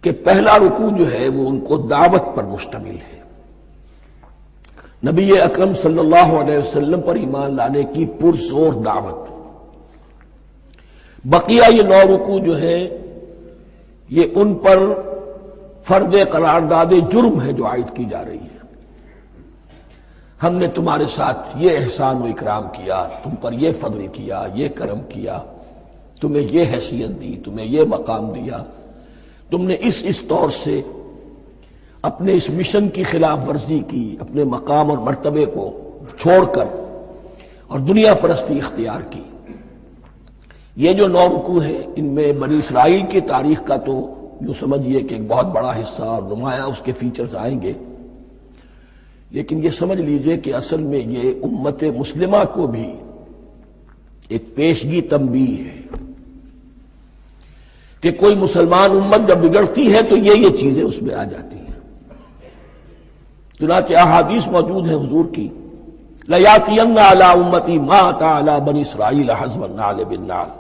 کہ پہلا رکوع جو ہے وہ ان کو دعوت پر مشتمل ہے، نبی اکرم صلی اللہ علیہ وسلم پر ایمان لانے کی پرزور دعوت۔ بقیہ یہ 9 رکوع جو ہے یہ ان پر فرد قرارداد جرم ہے جو عائد کی جا رہی ہے۔ ہم نے تمہارے ساتھ یہ احسان و اکرام کیا، تم پر یہ فضل کیا، یہ کرم کیا، تمہیں یہ حیثیت دی، تمہیں یہ مقام دیا، تم نے اس طور سے اپنے اس مشن کی خلاف ورزی کی، اپنے مقام اور مرتبے کو چھوڑ کر اور دنیا پرستی اختیار کی۔ یہ جو 9 رکوع ہیں ان میں بنی اسرائیل کی تاریخ کا تو یوں سمجھیے کہ ایک بہت بڑا حصہ اور نمایاں اس کے فیچرز آئیں گے، لیکن یہ سمجھ لیجئے کہ اصل میں یہ امت مسلمہ کو بھی ایک پیشگی تنبیہ ہے کہ کوئی مسلمان امت جب بگڑتی ہے تو یہ چیزیں اس میں آ جاتی ہیں۔ چنانچہ احادیث موجود ہیں حضور کی، لَيَأْتِيَنَّ عَلَىٰ أُمَّتِي مَا أَتَىٰ عَلَىٰ بَنِي إِسْرَائِيلَ حَزْوَ النَّعْلِ بِالنَّعْلِ،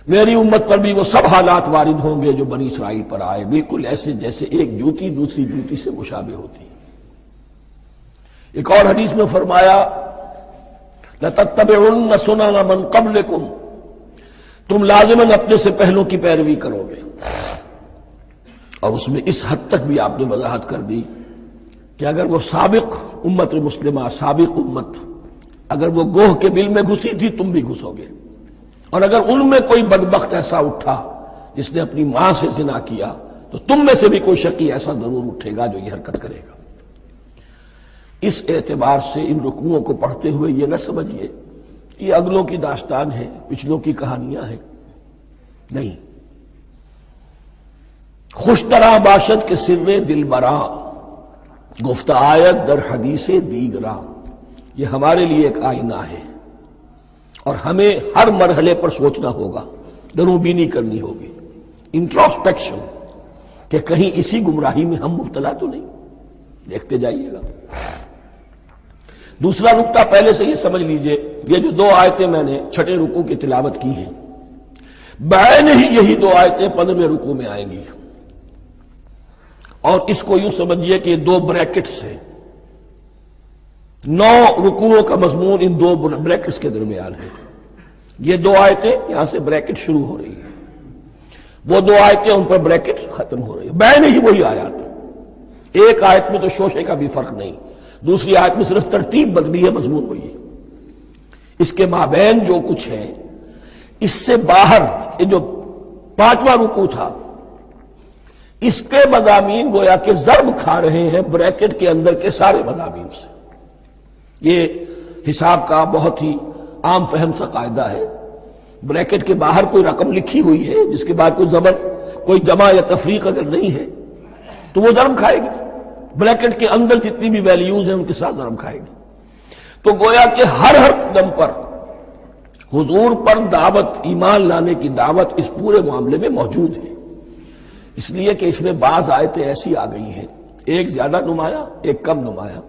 میری امت پر بھی وہ سب حالات وارد ہوں گے جو بنی اسرائیل پر آئے، بالکل ایسے جیسے ایک جوتی دوسری جوتی سے مشابہ ہوتی ہے۔ ایک اور حدیث میں فرمایا لَتَتَّبِعُنَّ سُنَنَ مَنْ قَبْلِكُمْ، تم لازماً اپنے سے پہلوں کی پیروی کرو گے۔ اور اس میں اس حد تک بھی آپ نے وضاحت کر دی کہ اگر وہ سابق امت مسلمہ، سابق امت، اگر وہ گوہ کے بل میں گھسی تھی تم بھی گھسو گے، اور اگر ان میں کوئی بدبخت ایسا اٹھا جس نے اپنی ماں سے زنا کیا تو تم میں سے بھی کوئی شقی ایسا ضرور اٹھے گا جو یہ حرکت کرے گا۔ اس اعتبار سے ان رکوعوں کو پڑھتے ہوئے یہ نہ سمجھیے یہ اگلوں کی داستان ہے، پچھلوں کی کہانیاں ہیں، نہیں۔ خوش طرح باشد کے سر دل براں، گفت آیت در حدیث دیگراں، یہ ہمارے لیے ایک آئینہ ہے اور ہمیں ہر مرحلے پر سوچنا ہوگا، دروں بینی کرنی ہوگی، انٹروسپیکشن، کہ کہیں اسی گمراہی میں ہم مبتلا تو نہیں، دیکھتے جائیے گا۔ دوسرا نقطہ پہلے سے یہ سمجھ لیجئے، یہ جو 2 آیتیں میں نے چھٹے رکوع کی تلاوت کی ہیں، بعین ہی یہی 2 آیتیں 15ویں رکوع میں آئیں گی، اور اس کو یوں سمجھیے کہ یہ 2 بریکٹس ہیں، 9 رکوعوں کا مضمون ان 2 بریکٹس کے درمیان ہے۔ یہ 2 آیتیں یہاں سے بریکٹ شروع ہو رہی ہیں، وہ 2 آیتیں ان پر بریکٹ ختم ہو رہی ہیں، بعین ہی وہی آیات، ایک آیت میں تو شوشے کا بھی فرق نہیں، دوسری آیت میں صرف ترتیب بدلی ہے، مضمون وہی ہے۔ اس کے مابین جو کچھ ہے، اس سے باہر یہ جو 5واں رکوع تھا اس کے مضامین گویا کہ ضرب کھا رہے ہیں بریکٹ کے اندر کے سارے مضامین سے۔ یہ حساب کا بہت ہی عام فہم سا قاعدہ ہے، بریکٹ کے باہر کوئی رقم لکھی ہوئی ہے جس کے بعد کوئی زبر، کوئی جمع یا تفریق اگر نہیں ہے تو وہ ضرب کھائے گی، بریکٹ کے اندر جتنی بھی ویلیوز ہیں ان کے ساتھ ضرب کھائے گی۔ تو گویا کہ ہر قدم پر حضور پر دعوت، ایمان لانے کی دعوت اس پورے معاملے میں موجود ہے، اس لیے کہ اس میں بعض آیتیں ایسی آ گئی ہیں، ایک زیادہ نمایاں ایک کم نمایاں،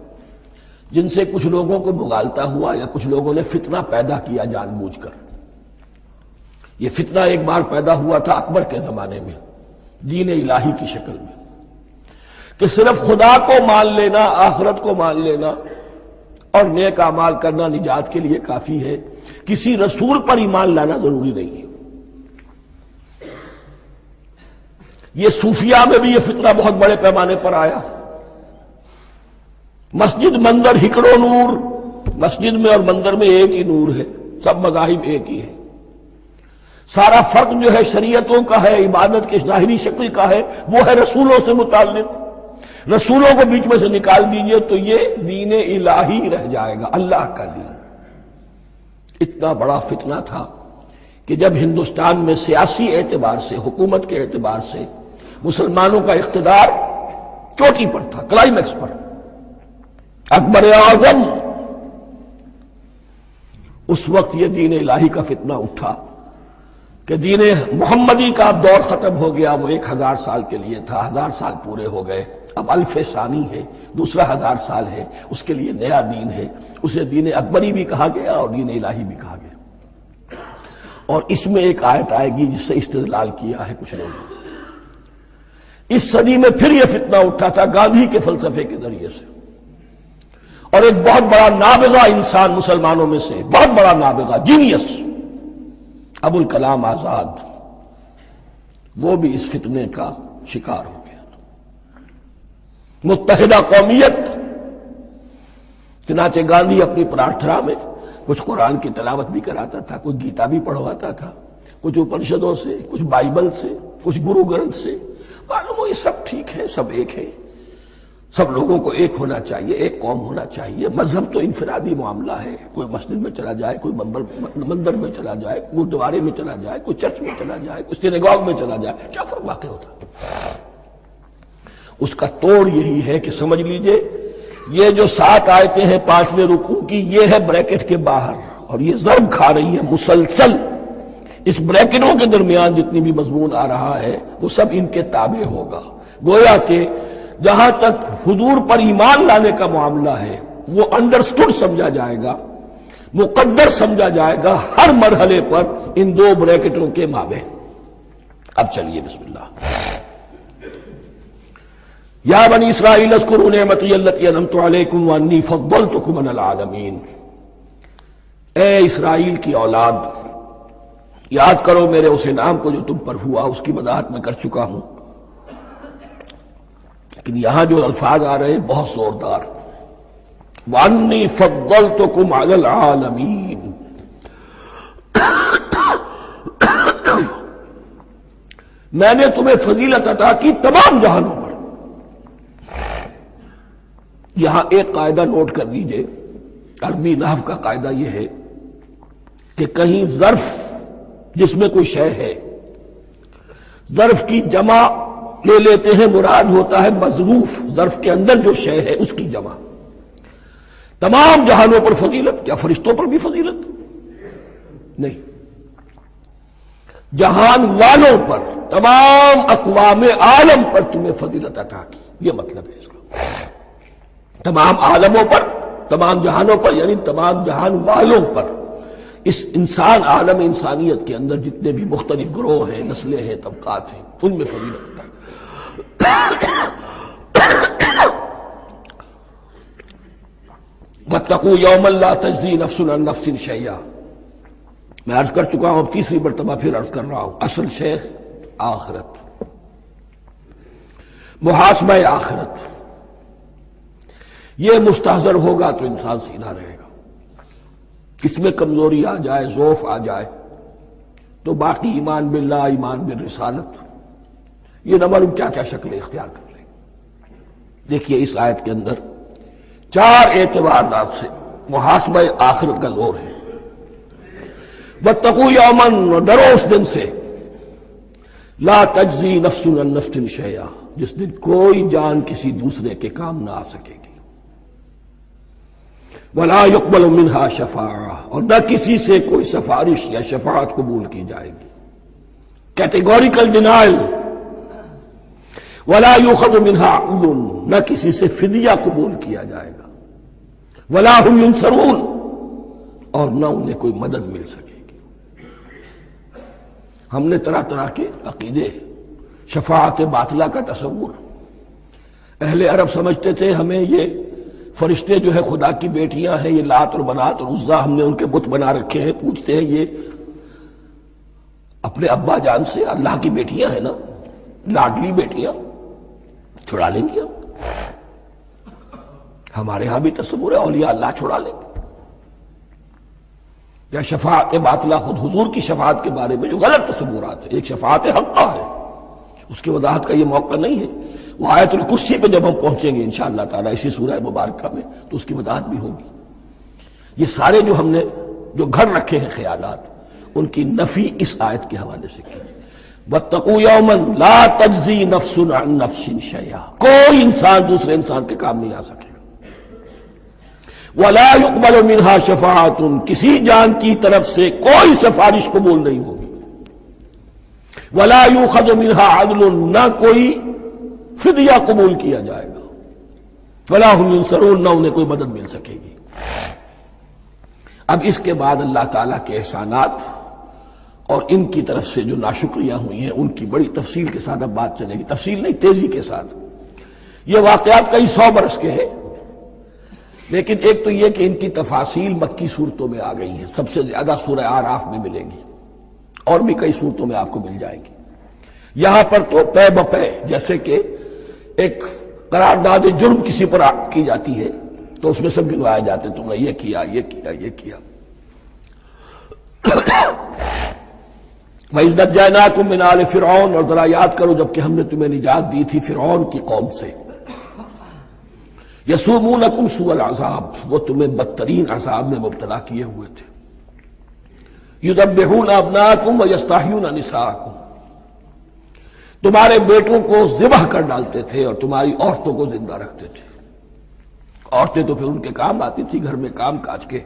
جن سے کچھ لوگوں کو بغالتا ہوا یا کچھ لوگوں نے فتنہ پیدا کیا جان بوجھ کر۔ یہ فتنہ ایک بار پیدا ہوا تھا اکبر کے زمانے میں، دین الہی کی شکل میں، کہ صرف خدا کو مان لینا، آخرت کو مان لینا اور نیک اعمال کرنا نجات کے لیے کافی ہے، کسی رسول پر ایمان لانا ضروری نہیں ہے۔ یہ صوفیاء میں بھی یہ فتنہ بہت بڑے پیمانے پر آیا۔ مسجد مندر ہکڑو نور، مسجد میں اور مندر میں ایک ہی نور ہے، سب مذاہب ایک ہی ہے، سارا فرق جو ہے شریعتوں کا ہے، عبادت کی ظاہری شکل کا ہے، وہ ہے رسولوں سے متعلق۔ رسولوں کو بیچ میں سے نکال دیجئے تو یہ دین الہی رہ جائے گا، اللہ کا دین۔ اتنا بڑا فتنہ تھا کہ جب ہندوستان میں سیاسی اعتبار سے، حکومت کے اعتبار سے مسلمانوں کا اقتدار چوٹی پر تھا، کلائمیکس پر، اکبر اعظم، اس وقت یہ دین الہی کا فتنہ اٹھا کہ دین محمدی کا اب دور ختم ہو گیا، وہ 1000 سال کے لیے تھا، 1000 سال پورے ہو گئے، اب الف ثانی ہے، دوسرا 1000 سال ہے، اس کے لیے نیا دین ہے، اسے دین اکبری بھی کہا گیا اور دین الہی بھی کہا گیا۔ اور اس میں ایک آیت آئے گی جس سے استدلال کیا ہے کچھ لوگوں نے، اس صدی میں پھر یہ فتنہ اٹھا تھا گاندھی کے فلسفے کے ذریعے سے، اور ایک بہت بڑا نابغہ انسان مسلمانوں میں سے، بہت بڑا نابغہ جینیس ابوالکلام آزاد، وہ بھی اس فتنے کا شکار ہو گیا۔ متحدہ قومیت، چنانچہ گاندھی اپنی پرارتھنا میں کچھ قرآن کی تلاوت بھی کراتا تھا، کچھ گیتا بھی پڑھواتا تھا، کچھ اپنشدوں سے، کچھ بائبل سے، کچھ گرو گرنتھ سے، معلوم ہو یہ سب ٹھیک ہے، سب ایک ہے، سب لوگوں کو ایک ہونا چاہیے، ایک قوم ہونا چاہیے، مذہب تو انفرادی معاملہ ہے، کوئی مسجد میں چلا جائے، کوئی مندر میں چلا جائے، گردوارے میں چلا جائے، کوئی چرچ میں چلا جائے، کوئی سینیگاگ میں چلا جائے، کیا فرق واقع ہوتا؟ اس کا توڑ یہی ہے کہ سمجھ لیجئے یہ جو 7 آیتیں ہیں 5ویں رکوع کی، یہ ہے بریکٹ کے باہر، اور یہ ضرب کھا رہی ہے مسلسل۔ اس بریکٹوں کے درمیان جتنی بھی مضمون آ رہا ہے وہ سب ان کے تابع ہوگا۔ گویا کہ جہاں تک حضور پر ایمان لانے کا معاملہ ہے وہ انڈرسٹوڈ سمجھا جائے گا، مقدر سمجھا جائے گا ہر مرحلے پر ان 2 بریکٹوں کے مابین۔ اب چلیے بسم اللہ۔ یا بنی اسرائیل اذکروا نعمتی التی انعمت علیکم وانی فضلتکم علی العالمین، اے اسرائیل کی اولاد، یاد کرو میرے اس انعام کو جو تم پر ہوا، اس کی وضاحت میں کر چکا ہوں، لیکن یہاں جو الفاظ آ رہے ہیں بہت زوردار، وانی فضلتکم علی العالمین، میں نے تمہیں فضیلت عطا کی تمام جہانوں پر۔ یہاں ایک قاعدہ نوٹ کر لیجئے، عربی نحو کا قاعدہ یہ ہے کہ کہیں ظرف جس میں کوئی شے ہے، ظرف کی جمع لے لیتے ہیں، مراد ہوتا ہے مظروف، ظرف کے اندر جو شے ہے اس کی جمع۔ تمام جہانوں پر فضیلت، کیا فرشتوں پر بھی فضیلت؟ نہیں، جہان والوں پر، تمام اقوام عالم پر تمہیں فضیلت عطا کی، یہ مطلب ہے اس کا۔ تمام عالموں پر، تمام جہانوں پر، یعنی تمام جہان والوں پر، اس انسان عالم انسانیت کے اندر جتنے بھی مختلف گروہ ہیں، نسلیں ہیں، طبقات ہیں، ان میں فضیلت عطا واتقوا یوما لا تجزی نفس عن نفس شیئا، میں عرض کر چکا ہوں، اب تیسری مرتبہ پھر عرض کر رہا ہوں، اصل شیخ آخرت، محاسبہ آخرت، یہ مستحضر ہوگا تو انسان سیدھا رہے گا۔ کس میں کمزوری آ جائے، ضعف آ جائے، تو باقی ایمان باللہ، ایمان بالرسالت، یہ نہ معلوم کیا کیا شکلیں اختیار کر لیں۔ دیکھیے اس آیت کے اندر 4 اعتبارات سے محاسبہ آخرت کا زور ہے۔ واتقوا یوما، ڈرو اس دن سے، لا تجزی نفس عن نفس شیئا، جس دن کوئی جان کسی دوسرے کے کام نہ آ سکے گی، ولا يقبل منها شفاعہ، اور نہ کسی سے کوئی سفارش یا شفاعت قبول کی جائے گی، کیٹیگوریکل ڈینائل، ولا يؤخذ منها عدل، نہ کسی سے فدیہ قبول کیا جائے گا، ولا هم ينصرون، اور نہ انہیں کوئی مدد مل سکے گی۔ ہم نے طرح طرح کے عقیدے، شفاعت باطلہ کا تصور، اہل عرب سمجھتے تھے ہمیں یہ فرشتے جو ہے خدا کی بیٹیاں ہیں، یہ لات اور منات اور عزا، ہم نے ان کے بت بنا رکھے ہیں، پوچھتے ہیں یہ اپنے ابا جان سے اللہ کی بیٹیاں ہیں نا، لاڈلی بیٹیاں، چھڑا لیں گے ہمارے ہاں بھی تصور ہے اولیاء اللہ چھڑا لیں گے۔ یا شفاعت باطلہ، خود حضور کی شفاعت کے بارے میں جو غلط تصورات ہیں، ایک شفاعت حقہ ہے، اس کی وضاحت کا یہ موقع نہیں ہے، وہ آیت الکرسی پہ جب ہم پہنچیں گے انشاءاللہ تعالیٰ اسی سورہ مبارکہ میں تو اس کی وضاحت بھی ہوگی۔ یہ سارے جو ہم نے جو گھڑ رکھے ہیں خیالات، ان کی نفی اس آیت کے حوالے سے کی۔ واتقوا یوما لا تجزی نفس عن نفس شیئا، کوئی انسان دوسرے انسان کے کام نہیں آ سکے گا، ولا يقبل منها شفاعت، کسی جان کی طرف سے کوئی سفارش قبول نہیں ہوگی، ولا يؤخذ منها عدل، نہ کوئی فدیہ قبول کیا جائے گا، ولا هم ينصرون، نہ انہیں کوئی مدد مل سکے گی۔ اب اس کے بعد اللہ تعالیٰ کے احسانات اور ان کی طرف سے جو ناشکریاں ہوئی ہیں ان کی بڑی تفصیل کے ساتھ اب بات چلے گی، تفصیل نہیں تیزی کے ساتھ۔ یہ واقعات کئی 100 برس کے ہیں، لیکن ایک تو یہ کہ ان کی تفاصیل مکی صورتوں میں آ گئی ہیں، سب سے زیادہ سورہ اعراف میں ملیں گی، اور بھی کئی صورتوں میں آپ کو مل جائے گی۔ یہاں پر تو پے بپے جیسے کہ ایک قرارداد جرم کسی پر کی جاتی ہے تو اس میں سب گنوائے جاتے، تم نے یہ کیا، یہ کیا، یہ کیا۔ وَإِذْ نَجَّيْنَاكُم مِّنْ آلِ فِرْعَوْنَ، اور ذرا یاد کرو جب کہ ہم نے تمہیں نجات دی تھی فرعون کی قوم سے۔ يَسُومُونَكُمْ سُوءَ الْعَذَابِ، وہ تمہیں بدترین عذاب میں مبتلا کیے ہوئے تھے۔ يُذَبِّحُونَ أَبْنَاءَكُمْ وَيَسْتَحْيُونَ نِسَاءَكُمْ، تمہارے بیٹوں کو ذبح کر ڈالتے تھے اور تمہاری عورتوں کو زندہ رکھتے تھے۔ عورتیں تو پھر ان کے کام آتی تھی، گھر میں کام کاج کے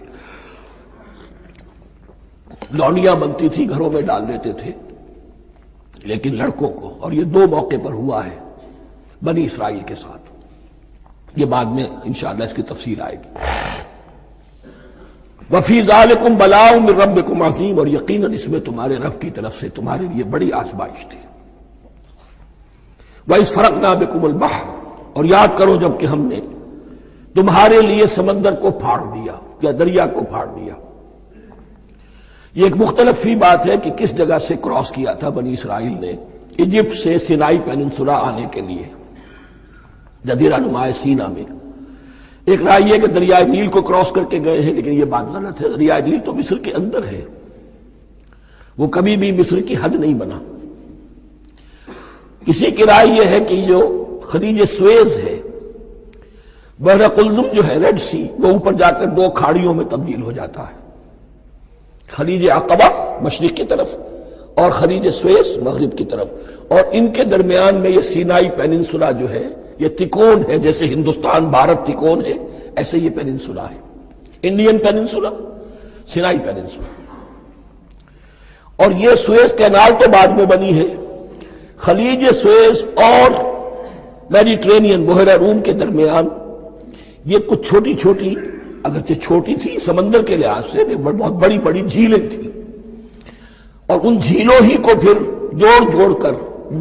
لونیاں بنتی تھی، گھروں میں ڈال دیتے تھے، لیکن لڑکوں کو، اور یہ 2 موقع پر ہوا ہے بنی اسرائیل کے ساتھ، یہ بعد میں انشاءاللہ اس کی تفصیل آئے گی۔ وَفِي ذَلِكُمْ بَلَاءٌ مِّن رَبِّكُمْ عَظِيمٌ، اور یقیناً اس میں تمہارے رب کی طرف سے تمہارے لیے بڑی آزمائش تھی۔ وَإِذْ فَرَقْنَا بِكُمُ الْبَحْرَ، اور یاد کرو جب کہ ہم نے تمہارے لیے سمندر کو پھاڑ دیا یا دریا کو پھاڑ دیا۔ یہ ایک مختلف فی بات ہے کہ کس جگہ سے کراس کیا تھا بنی اسرائیل نے ایجپٹ سے سینائی پیننسولا آنے کے لیے، جزیرہ نما سینا میں۔ ایک رائے یہ کہ دریائے نیل کو کراس کر کے گئے ہیں، لیکن یہ بات غلط ہے، دریائے نیل تو مصر کے اندر ہے، وہ کبھی بھی مصر کی حد نہیں بنا۔ کسی کی رائے یہ ہے کہ جو خلیج سویز ہے، بحر قلزم جو ہے، ریڈ سی، وہ اوپر جا کر 2 کھاڑیوں میں تبدیل ہو جاتا ہے، خلیج عقبہ مشرق کی طرف اور خلیج سویز مغرب کی طرف، اور ان کے درمیان میں یہ سینائی پیننسولا جو ہے یہ تکون ہے، جیسے ہندوستان بھارت تکون ہے، ایسے یہ پیننسولا ہے، انڈین پیننسولا، سینائی پیننسولا۔ اور یہ سویز کینال تو بعد میں بنی ہے، خلیج سویز اور میڈیٹرینین بحیرہ روم کے درمیان یہ کچھ چھوٹی چھوٹی، اگرچہ چھوٹی تھی سمندر کے لحاظ سے، بہت بڑی بڑی جھیلیں تھیں، اور ان جھیلوں ہی کو پھر جوڑ جوڑ کر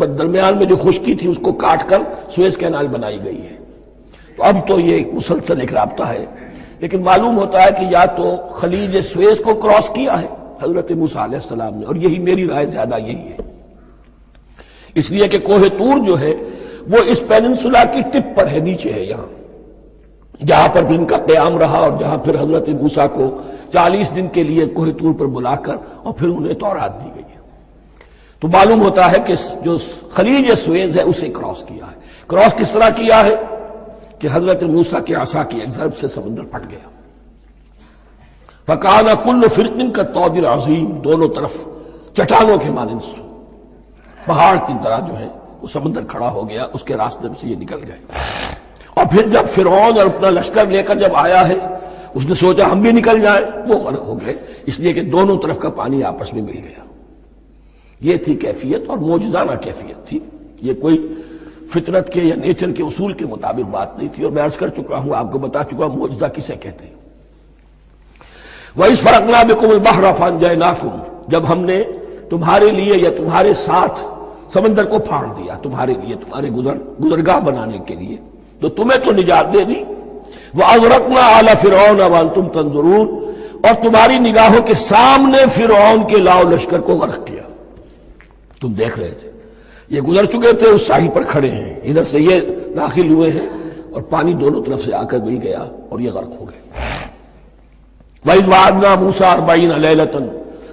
درمیان میں جو خشکی تھی اس کو کاٹ کر سویز کینال بنائی گئی ہے۔ تو اب تو یہ مسلسل ایک رابطہ ہے، لیکن معلوم ہوتا ہے کہ یا تو خلیج سویز کو کراس کیا ہے حضرت موسیٰ علیہ السلام نے، اور یہی میری رائے زیادہ یہی ہے، اس لیے کہ کوہ طور جو ہے وہ اس پیننسولا کی ٹپ پر ہے، نیچے ہے یہاں، جہاں پر بھی ان کا قیام رہا اور جہاں پھر حضرت موسیٰ کو 40 دن کے لیے کوہ طور پر بلا کر اور پھر انہیں تورات دی گئی ہے۔ تو معلوم ہوتا ہے کہ جو خلیج سویز ہے اسے کراس کیا ہے۔ کراس کس طرح کیا ہے کہ حضرت موسیٰ کے عصا کی ایک ضرب سے سمندر پھٹ گیا۔ فَكَانَ كُلُّ فِرْقٍ كَالطَّوْدِ الْعَظِيمِ، دونوں طرف چٹانوں کے مانند پہاڑ کی طرح جو ہے وہ سمندر کھڑا ہو گیا، اس کے راستے میں سے یہ نکل گئے۔ اور پھر جب فرعون اور اپنا لشکر لے کر جب آیا ہے، اس نے سوچا ہم بھی نکل جائیں، وہ غرق ہو گئے، اس لیے کہ دونوں طرف کا پانی آپس میں مل گیا۔ یہ تھی کیفیت، اور معجزانہ کیفیت تھی، یہ کوئی فطرت کے یا نیچر کے اصول کے مطابق بات نہیں تھی، اور میں عرض کر چکا ہوں، آپ کو بتا چکا ہوں معجزہ کسے کہتے ہیں۔ وَإِذْ فَرَقْنَا بِكُمُ الْبَحْرَ فَأَنْجَيْنَاكُمْ، جب ہم نے تمہارے لیے یا تمہارے ساتھ سمندر کو پھاڑ دیا، تمہارے لیے، تمہارے گزرگاہ بنانے کے لیے، تو تمہیں تو نجات دے دی۔ وَأَغْرَقْنَا آلَ فِرْعَوْنَ وَأَنْتُمْ تَنظُرُونَ، اور تمہاری نگاہوں کے سامنے فرعون کے لاؤ لشکر کو غرق کیا، تم دیکھ رہے تھے، یہ گزر چکے تھے، اس ساحل پر کھڑے ہیں، ادھر سے یہ داخل ہوئے ہیں اور پانی دونوں طرف سے آ کر مل گیا اور یہ غرق ہو گئے۔ وَإِذْ وَعَدْنَا مُوسَىٰ 40 لَيْلَةً،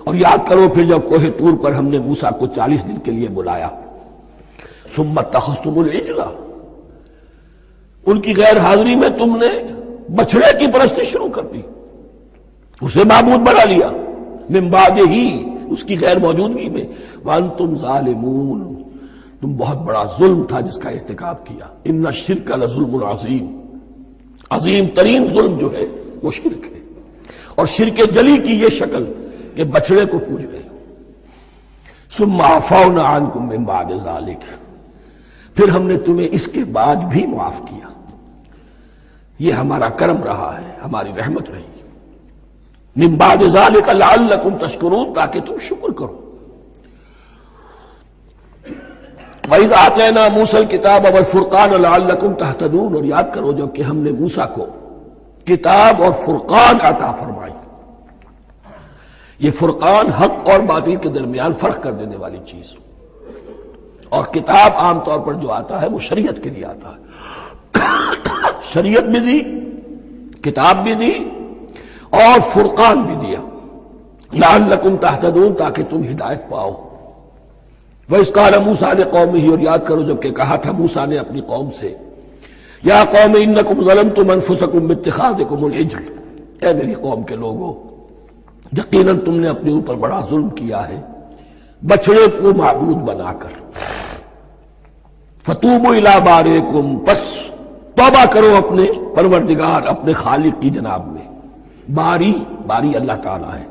اور یاد کرو پھر جب کوہ طور پر ہم نے موسیٰ کو 40 دن کے لیے بلایا۔ ثُمَّ اتَّخَذْتُمُ الْعِجْلَ، ان کی غیر حاضری میں تم نے بچڑے کی پرستش شروع کر دی، اسے معبود بنا لیا، من بعدہ، اس کی غیر موجودگی میں، وَأَنْتُمْ ظَالِمُونَ، تم بہت بڑا ظلم تھا جس کا ارتکاب کیا۔ إِنَّ الشِّرْكَ لَظُلْمٌ عَظِيمٌ، عظیم ترین ظلم جو ہے وہ شرک ہے، اور شرک جلی کی یہ شکل کہ بچڑے کو پوج رہے۔ ثُمَّ عَفَوْنَا عَنْكُمْ مِنْ بَعْدِ ذَلِكَ، پھر ہم نے تمہیں اس کے بعد بھی معاف کیا، یہ ہمارا کرم رہا ہے، ہماری رحمت رہی۔ من بعد ذلك لعلكم تشکرون، تاکہ تم شکر کرو، وَإِذْ آتَيْنَا مُوسَى الْكِتَابَ وَالْفُرْقَانَ لَعَلَّكُمْ تَهْتَدُونَ، اور یاد کرو جب کہ ہم نے موسیٰ کو کتاب اور فرقان عطا فرمائی. یہ فرقان حق اور باطل کے درمیان فرق کر دینے والی چیز، اور کتاب عام طور پر جو آتا ہے وہ شریعت کے لیے آتا ہے. شریعت بھی دی، کتاب بھی دی، اور فرقان بھی دیا. لعلکم تہتدون، تاکہ تم ہدایت پاؤ. وَإِذْ قَالَ مُوسَىٰ لِقَوْمِهِ، اور یاد کرو جب کہ کہا تھا موسیٰ نے اپنی قوم سے، یا قوم انکم ظلمتم انفسکم باتخاذکم العجل، اے میری قوم کے لوگوں، یقیناً تم نے اپنے اوپر بڑا ظلم کیا ہے بچڑے کو معبود بنا کر. فتوبوا الی بارئکم، پس توبہ کرو اپنے پروردگار، اپنے خالق کی جناب میں. باری اللہ تعالی ہے.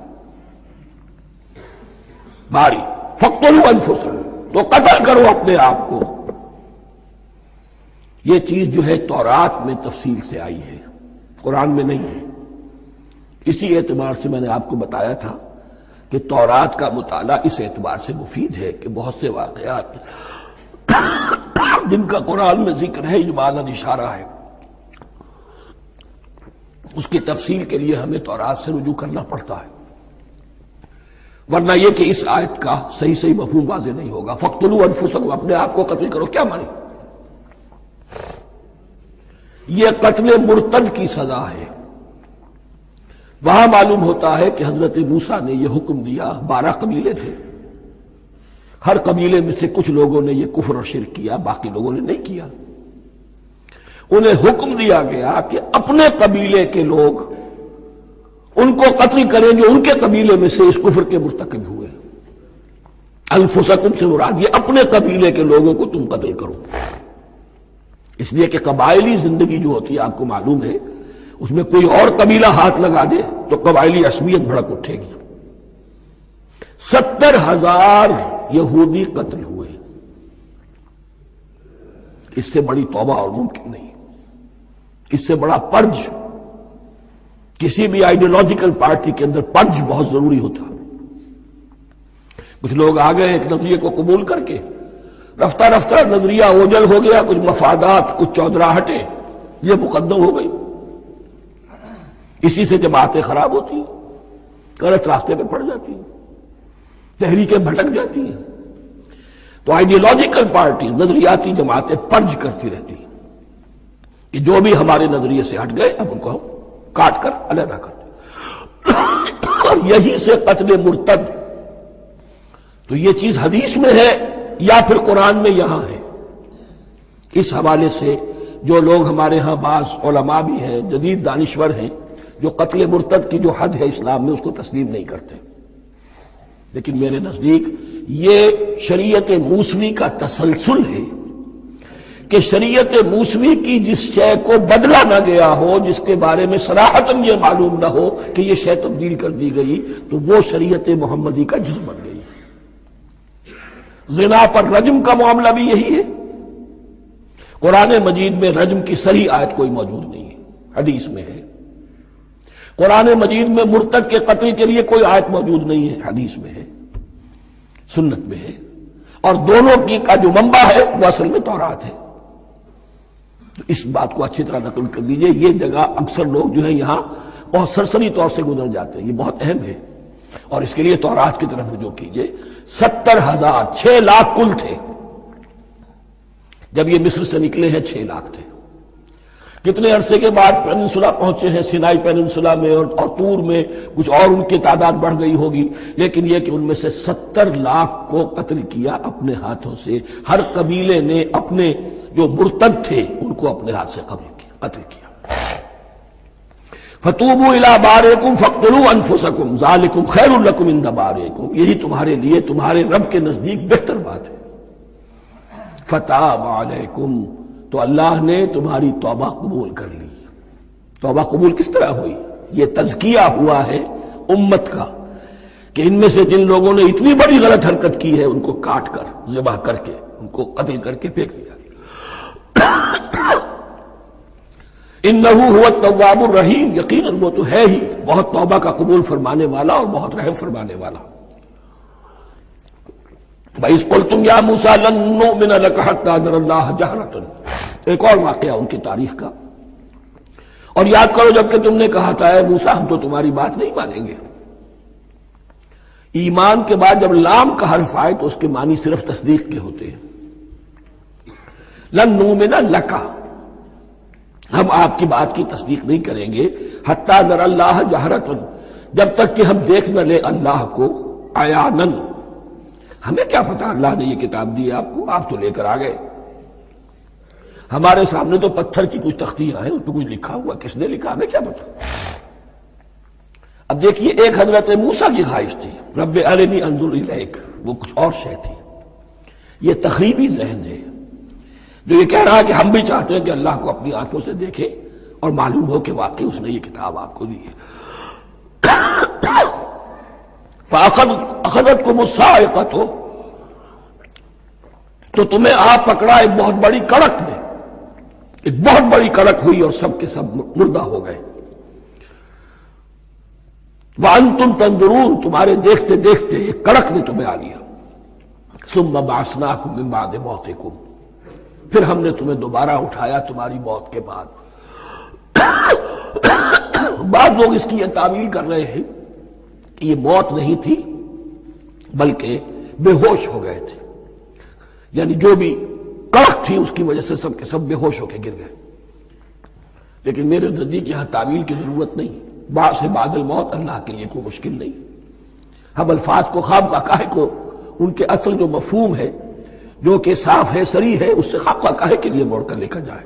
باری فاقتلوا انفسکم، تو قتل کرو اپنے آپ کو. یہ چیز جو ہے تورات میں تفصیل سے آئی ہے، قرآن میں نہیں ہے. اسی اعتبار سے میں نے آپ کو بتایا تھا کہ تورات کا مطالعہ اس اعتبار سے مفید ہے کہ بہت سے واقعات جن کا قرآن میں ذکر ہے، اجمالاً اشارہ ہے، اس کی تفصیل کے لیے ہمیں تورات سے رجوع کرنا پڑتا ہے. ورنہ یہ کہ اس آیت کا صحیح مفہوم واضح نہیں ہوگا. فاقتلوا انفسکم، اپنے آپ کو قتل کرو، کیا معنی؟ یہ قتل مرتد کی سزا ہے. وہاں معلوم ہوتا ہے کہ حضرت موسیٰ نے یہ حکم دیا. 12 قبیلے تھے، ہر قبیلے میں سے کچھ لوگوں نے یہ کفر اور شرک کیا، باقی لوگوں نے نہیں کیا. انہیں حکم دیا گیا کہ اپنے قبیلے کے لوگ ان کو قتل کریں جو ان کے قبیلے میں سے اس کفر کے مرتکب ہوئے. انفسکم سے مراد یہ اپنے قبیلے کے لوگوں کو تم قتل کرو. اس لیے کہ قبائلی زندگی جو ہوتی ہے آپ کو معلوم ہے، اس میں کوئی اور قبیلہ ہاتھ لگا دے تو قبائلی عصبیت بھڑک اٹھے گی. 70,000 یہودی قتل ہوئے. اس سے بڑی توبہ اور ممکن نہیں. اس سے بڑا پرج، کسی بھی آئیڈیولوجیکل پارٹی کے اندر پرج بہت ضروری ہوتا. کچھ لوگ آ گئے ایک نظریے کو قبول کر کے، رفتہ رفتہ نظریہ اوجل ہو گیا، کچھ مفادات، کچھ چودراہٹیں یہ مقدم ہو گئی. اسی سے جماعتیں خراب ہوتی ہیں، غلط راستے پہ پڑ جاتی ہیں، تحریکیں بھٹک جاتی ہیں. تو آئیڈیولوجیکل پارٹی، نظریاتی جماعتیں پرج کرتی رہتی ہیں کہ جو بھی ہمارے نظریے سے ہٹ گئے اب ان کو ہم کاٹ کر علیحدہ کر دیں. اور یہی سے قتل مرتد. تو یہ چیز حدیث میں ہے یا پھر قرآن میں یہاں ہے. اس حوالے سے جو لوگ ہمارے ہاں بعض علماء بھی ہیں، جدید دانشور ہیں، جو قتل مرتد کی جو حد ہے اسلام میں اس کو تسلیم نہیں کرتے. لیکن میرے نزدیک یہ شریعت موسوی کا تسلسل ہے کہ شریعت موسوی کی جس شے کو بدلا نہ گیا ہو، جس کے بارے میں صراحتاً یہ معلوم نہ ہو کہ یہ شے تبدیل کر دی گئی، تو وہ شریعت محمدی کا جز بن گئی. زنا پر رجم کا معاملہ بھی یہی ہے. قرآن مجید میں رجم کی صحیح آیت کوئی موجود نہیں ہے، حدیث میں ہے. قرآن مجید میں مرتد کے قتل کے لیے کوئی آیت موجود نہیں ہے، حدیث میں ہے، سنت میں ہے. اور دونوں کی کا جو منبع ہے وہ اصل میں تورات ہے. تو اس بات کو اچھی طرح نقل کر لیجئے. یہ جگہ اکثر لوگ جو ہے یہاں بہت سرسری طور سے گزر جاتے ہیں، یہ بہت اہم ہے. اور اس کے لیے تورات کی طرف رجوع کیجئے. 70,000، 6 لاکھ کل تھے. جب یہ مصر سے نکلے ہیں 6 لاکھ تھے. کتنے عرصے کے بعد پیننسولا پہنچے ہیں، سینائی پیننسولا میں اور طور میں کچھ اور ان کی تعداد بڑھ گئی ہوگی. لیکن یہ کہ ان میں سے 70 لاکھ کو قتل کیا اپنے ہاتھوں سے. ہر قبیلے نے اپنے جو مرتد تھے ان کو اپنے ہاتھ سے قتل کیا. فتوبوا الی بارئکم فاقتلوا انفسکم ذالکم خیر لکم عند بارئکم، یہی تمہارے لیے تمہارے رب کے نزدیک بہتر بات ہے. فتاب علیکم، تو اللہ نے تمہاری توبہ قبول کر لی. توبہ قبول کس طرح ہوئی؟ یہ تزکیہ ہوا ہے امت کا کہ ان میں سے جن لوگوں نے اتنی بڑی غلط حرکت کی ہے ان کو کاٹ کر، ذبح کر کے، ان کو قتل کر کے پھینک دیا. انہ هو التواب الرحیم، یقیناً وہ تو ہے ہی بہت توبہ کا قبول فرمانے والا اور بہت رحم فرمانے والا. وَإِذْ قُلْتُمْ يَا مُوسَىٰ لَن نُّؤْمِنَ لَكَ حَتَّىٰ نَرَى اللَّهَ جَهْرَةً، ایک اور واقعہ ان کی تاریخ کا. اور یاد کرو جب کہ تم نے کہا تھا اے موسیٰ ہم تو تمہاری بات نہیں مانیں گے. ایمان کے بعد جب لام کا حرف آئے تو اس کے معنی صرف تصدیق کے ہوتے ہیں. لن نؤمن لک، ہم آپ کی بات کی تصدیق نہیں کریں گے حتی نری اللہ جہرۃ، جب تک کہ ہم دیکھ نہ لیں اللہ کو عیاناً. ہمیں کیا پتا اللہ نے یہ کتاب دی آپ کو، آپ تو لے کر آ گئے. ہمارے سامنے تو پتھر کی کچھ تختیاں ہیں، اس پہ کچھ لکھا ہوا، کس نے لکھا ہمیں کیا پتا. اب دیکھیے ایک حضرت موسیٰ کی خواہش تھی رب ارنی انظر الیک، وہ کچھ اور شے تھی. یہ تخریبی ذہن ہے جو یہ کہہ رہا ہے کہ ہم بھی چاہتے ہیں کہ اللہ کو اپنی آنکھوں سے دیکھیں اور معلوم ہو کہ واقعی اس نے یہ کتاب آپ کو دی ہے. فَأَخَذَتْكُمُ الصَّاعِقَةُ، تو تمہیں آپ پکڑا ایک بہت بڑی کڑک نے، ایک بہت بڑی کڑک ہوئی اور سب کے سب مردہ ہو گئے. وَأَنْتُمْ تَنظُرُونَ، تمہارے دیکھتے دیکھتے ایک کڑک نے تمہیں آ لیا. ثُمَّ بَعَثْنَاكُمْ مِنْ بَعْدِ مَوْتِكُمْ، پھر ہم نے تمہیں دوبارہ اٹھایا تمہاری موت کے بعد. بعض لوگ اس کی یہ تعویل کر رہے ہیں کہ یہ موت نہیں تھی بلکہ بے ہوش ہو گئے تھے، یعنی جو بھی کڑک تھی اس کی وجہ سے سب کے سب بے ہوش ہو کے گر گئے. لیکن میرے نزدیک یہاں تعویل کی ضرورت نہیں. بعد سے بعد الموت اللہ کے لیے کوئی مشکل نہیں. ہم الفاظ کو خواب کاہے کو ان کے اصل جو مفہوم ہے جو کہ صاف ہے صریح ہے اس سے خواب کاہے کے لیے موڑ کر لے کر جائے.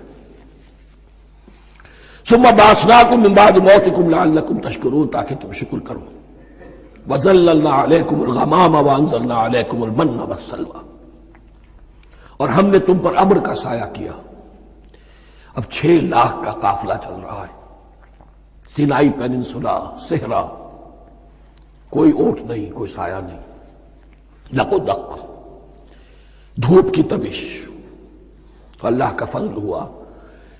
ثم بعثناکم من بعد موتکم لعلکم تشکرون، تاکہ تم شکر کرو. وظللنا علیکم الغمام وانزلنا علیکم المن والسلوى، اور ہم نے تم پر ابر کا سایہ کیا. اب 6 لاکھ کا قافلہ چل رہا ہے، سینائی پیننسولا، صحرا، کوئی اونٹ نہیں، کوئی سایہ نہیں، دق و دق، دھوپ کی تبش. تو اللہ کا فضل ہوا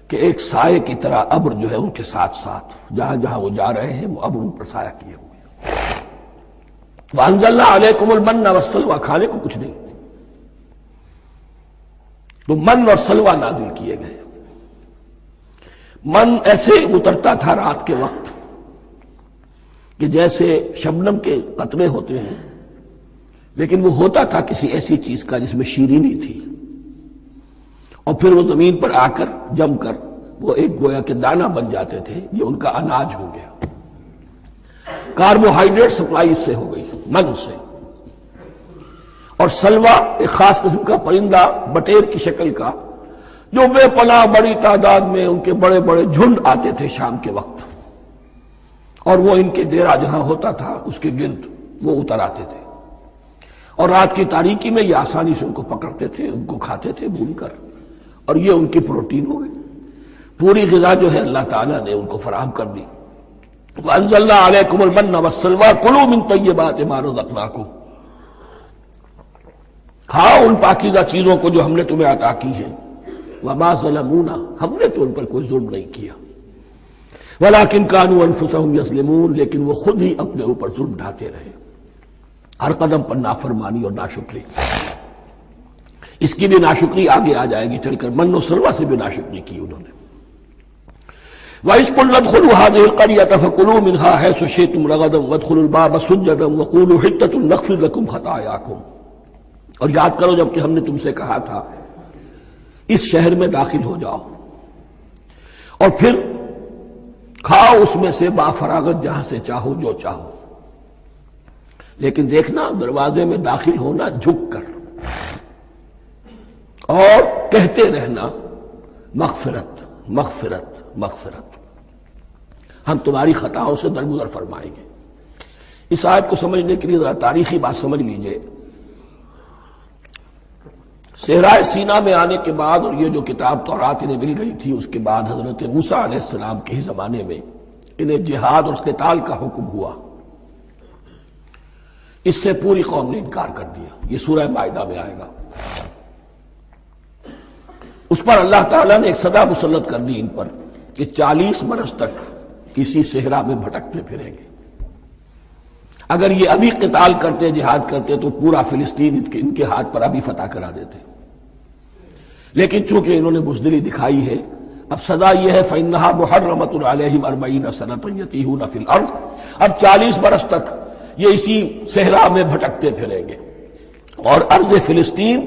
کہ ایک سائے کی طرح ابر جو ہے ان کے ساتھ ساتھ جہاں جہاں وہ جا رہے ہیں وہ ابر ان پر سایہ کیے ہوئے. وَأَنزَلْنَا عَلَيْكُمُ الْمَنَّ وَالسَّلْوَىٰ، کھانے کو کچھ نہیں تو من اور سلوہ نازل کیے گئے. من ایسے اترتا تھا رات کے وقت کہ جیسے شبنم کے قطرے ہوتے ہیں، لیکن وہ ہوتا تھا کسی ایسی چیز کا جس میں شیرینی تھی، اور پھر وہ زمین پر آ کر جم کر وہ ایک گویا کے دانہ بن جاتے تھے. یہ ان کا اناج ہو گیا. کاربوہائیڈریٹ سپلائی اس سے ہو گئی من سے. اور سلوہ ایک خاص قسم کا پرندہ بٹیر کی شکل کا جو بے پناہ بڑی تعداد میں ان کے بڑے بڑے جھنڈ آتے تھے شام کے وقت، اور وہ ان کے ڈیرا جہاں ہوتا تھا اس کے گرد وہ اتر آتے تھے، اور رات کی تاریکی میں یہ آسانی سے ان کو پکڑتے تھے، ان کو کھاتے تھے بھون کر، اور یہ ان کی پروٹین ہو گئی. پوری غذا جو ہے اللہ تعالیٰ نے ان کو فراہم کر دی. وَأَنزَلْنَا عَلَيْكُمُ الْمَنَّ وَالسَّلْوَىٰ كُلُوا مِن طَيِّبَاتِ مَا رَزَقْنَاكُمْ، کھاؤ ان پاکیزہ چیزوں کو جو ہم نے تمہیں عطا کی ہیں. وَمَا ظَلَمُونَا، ہم نے تو ان پر کوئی ظلم نہیں کیا. وَلَٰكِنْ كَانُوا أَنفُسَهُمْ يَظْلِمُونَ، لیکن وہ خود ہی اپنے اوپر ظلم ڈھاتے رہے، ہر قدم پر نافرمانی اور ناشکری. اس کی بھی ناشکری آگے آ جائے گی چل کر. من و سلوہ سے بھی ناشکری کی انہوں نے. وَإِذْ قُلْنَا ادْخُلُوا هَٰذِهِ الْقَرْيَةَ فَكُلُوا مِنْهَا حَيْثُ شِئْتُمْ رَغَدًا وَادْخُلُوا الْبَابَ سُجَّدًا وَقُولُوا حِطَّةٌ نَغْفِرْ لَكُمْ خَطَايَاكُمْ. اور یاد کرو جب کہ ہم نے تم سے کہا تھا اس شہر میں داخل ہو جاؤ اور پھر کھاؤ اس میں سے بافراغت جہاں سے چاہو جو چاہو، لیکن دیکھنا دروازے میں داخل ہونا جھک کر، اور کہتے رہنا مغفرت مغفرت مغفرت، ہم تمہاری خطاؤں سے درگزر فرمائیں گے. اس آیت کو سمجھنے کے لیے ذرا تاریخی بات سمجھ لیجئے. صحرائے سینا میں آنے کے بعد اور یہ جو کتاب تورات انہیں مل گئی تھی اس کے بعد حضرت موسیٰ علیہ السلام کے ہی زمانے میں انہیں جہاد اور قتال کا حکم ہوا. اس سے پوری قوم نے انکار کر دیا. یہ سورہ مائدہ میں آئے گا. اس پر اللہ تعالیٰ نے ایک سزا مسلط کر دی ان پر کہ 40 برس تک اسی صحرا میں بھٹکتے پھریں گے. اگر یہ ابھی قتال کرتے جہاد کرتے تو پورا فلسطین ان کے ہاتھ پر ابھی فتح کرا دیتے، لیکن چونکہ انہوں نے بزدلی دکھائی ہے، اب سزا یہ ہے فَإِنَّهَا مُحَرَّمَةٌ عَلَيْهِمْ 40 سَنَةً يَتِيهُونَ فِي الْأَرْضِ، اب 40 برس تک یہ اسی صحرا میں بھٹکتے پھریں گے، اور ارض فلسطین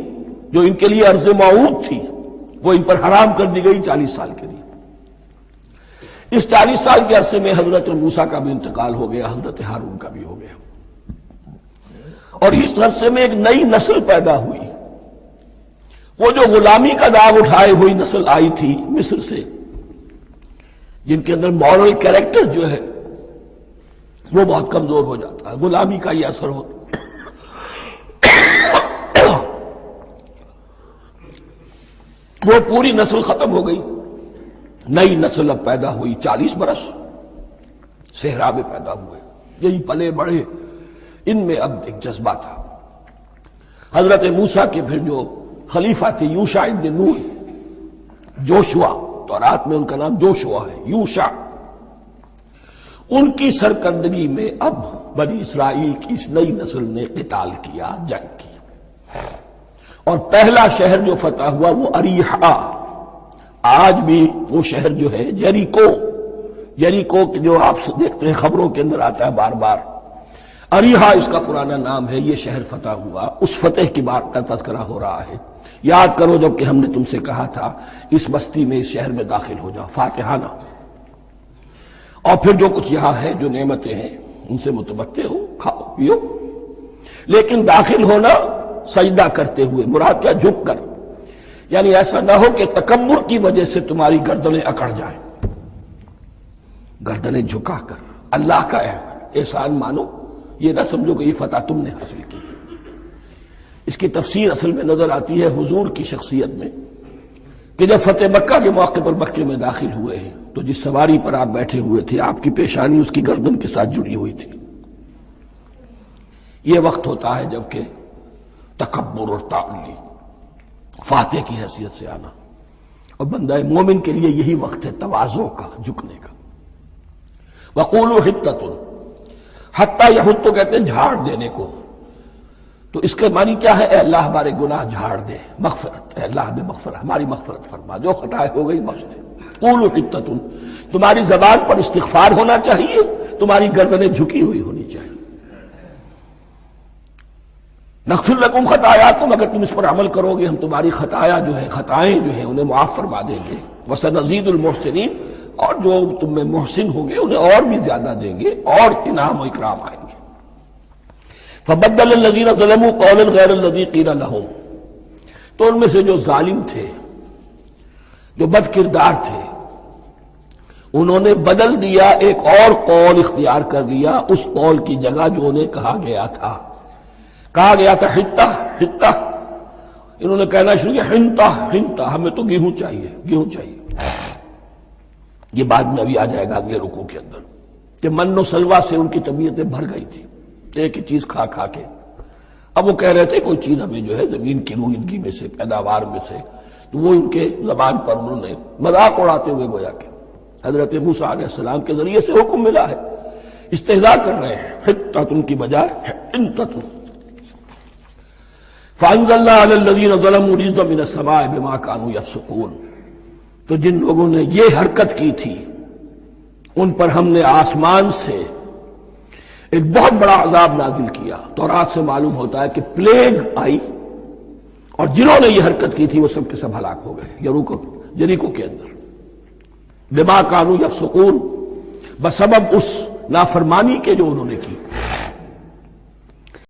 جو ان کے لیے ارض موعود تھی وہ ان پر حرام کر دی گئی 40 سال کے لیے۔ اس 40 سال کے عرصے میں حضرت موسیٰ کا بھی انتقال ہو گیا، حضرت ہارون کا بھی ہو گیا، اور اس عرصے میں ایک نئی نسل پیدا ہوئی۔ وہ جو غلامی کا داغ اٹھائے ہوئی نسل آئی تھی مصر سے، جن کے اندر مورل کیریکٹر جو ہے وہ بہت کمزور ہو جاتا ہے، غلامی کا یہ اثر ہوتا ہے، وہ پوری نسل ختم ہو گئی، نئی نسل اب پیدا ہوئی، 40 برس صحرا میں پیدا ہوئے، یہی پلے بڑھے، ان میں اب ایک جذبہ تھا۔ حضرت موسیٰ کے پھر جو خلیفہ تھے یوشع ابن نون، جوشوا، تو رات میں ان کا نام جوشوا ہے، یوشع، ان کی سرکردگی میں اب بنی اسرائیل کی اس نئی نسل نے قتال کیا، جنگ کی، اور پہلا شہر جو فتح ہوا وہ اریحا، آج بھی وہ شہر جو ہے جیریکو جو آپ دیکھتے ہیں خبروں کے اندر آتا ہے بار بار، اریحا اس کا پرانا نام ہے، یہ شہر فتح ہوا، اس فتح کی بات کا تذکرہ ہو رہا ہے۔ یاد کرو جب کہ ہم نے تم سے کہا تھا اس بستی میں، اس شہر میں داخل ہو جاؤ فاتحانہ، اور پھر جو کچھ یہاں ہے جو نعمتیں ہیں ان سے متمتع ہو، کھاؤ پیو، لیکن داخل ہونا سجدہ کرتے ہوئے، مراد کیا، جھک کر، یعنی ایسا نہ ہو کہ تکبر کی وجہ سے تمہاری گردنیں اکڑ جائیں، گردنیں جھکا کر اللہ کا احسان مانو، یہ نہ سمجھو کہ یہ فتح تم نے حاصل کی۔ اس کی تفسیر اصل میں نظر آتی ہے حضور کی شخصیت میں، کہ جب فتح مکہ کے موقع پر مکے میں داخل ہوئے ہیں تو جس سواری پر آپ بیٹھے ہوئے تھے آپ کی پیشانی اس کی گردن کے ساتھ جڑی ہوئی تھی۔ یہ وقت ہوتا ہے جب کہ تکبر اور تعلی، فاتح کی حیثیت سے آنا، اور بندہ مومن کے لیے یہی وقت ہے تواضع کا، جھکنے کا۔ وَقُولُوا حِطَّةٌ، حتیٰ یہود تو کہتے ہیں جھاڑ دینے کو، تو اس کے معنی کیا ہے، اے اللہ ہمارے گناہ جھاڑ دے، مغفرت، اے اللہ ہمیں مغفرت، ہماری مغفرت فرما، جو خطائیں ہو گئی بخش دے۔ قولوا حِطَّةٌ، تمہاری زبان پر استغفار ہونا چاہیے، تمہاری گردنیں جھکی ہوئی ہونی چاہیے۔ نغفر لکم خطایاکم، اگر تم اس پر عمل کرو گے ہم تمہاری خطائیں جو ہیں انہیں معاف فرما دیں گے، وسنزید المحسنین، اور جو تم میں محسن ہوں گے انہیں اور بھی زیادہ دیں گے، اور انعام و اکرام آئیں گے۔ فبدل الذین ظلموا قولا غیر الذی قیل لہم، تو ان میں سے جو ظالم تھے، جو بد کردار تھے، انہوں نے بدل دیا، ایک اور قول اختیار کر لیا اس قول کی جگہ جو انہیں کہا گیا تھا حتہ، انہوں نے کہنا شروع کیا ہنتا، ہمیں تو گیہوں چاہیے۔ یہ بعد میں ابھی آ جائے گا اگلے رکوع کے اندر، کہ من و سلوہ سے ان کی طبیعتیں بھر گئی تھی ایک ہی چیز کھا کے، اب وہ کہہ رہے تھے کوئی چیز ہمیں جو ہے زمین کی روئیدگی میں سے، پیداوار میں سے، تو وہ ان کے زبان پر انہوں نے مذاق اڑاتے ہوئے گویا کہ حضرت موسیٰ علیہ السلام کے ذریعے سے حکم ملا ہے، استہزاء کر رہے ہیں، حتۃ کی بجائے حنتۃ۔ فَأَنزَلْنَا عَلَى الَّذِينَ ظَلَمُوا رِجْزًا مِّنَ السَّمَاءِ بِمَا كَانُوا يَفْسُقُونَ، تو جن لوگوں نے یہ حرکت کی تھی ان پر ہم نے آسمان سے ایک بہت بڑا عذاب نازل کیا۔ تورات سے معلوم ہوتا ہے کہ پلیگ آئی، اور جنہوں نے یہ حرکت کی تھی وہ سب کے سب ہلاک ہو گئے یریکو کے اندر، بما كانوا يفسقون، بسبب اس نافرمانی کے جو انہوں نے کی۔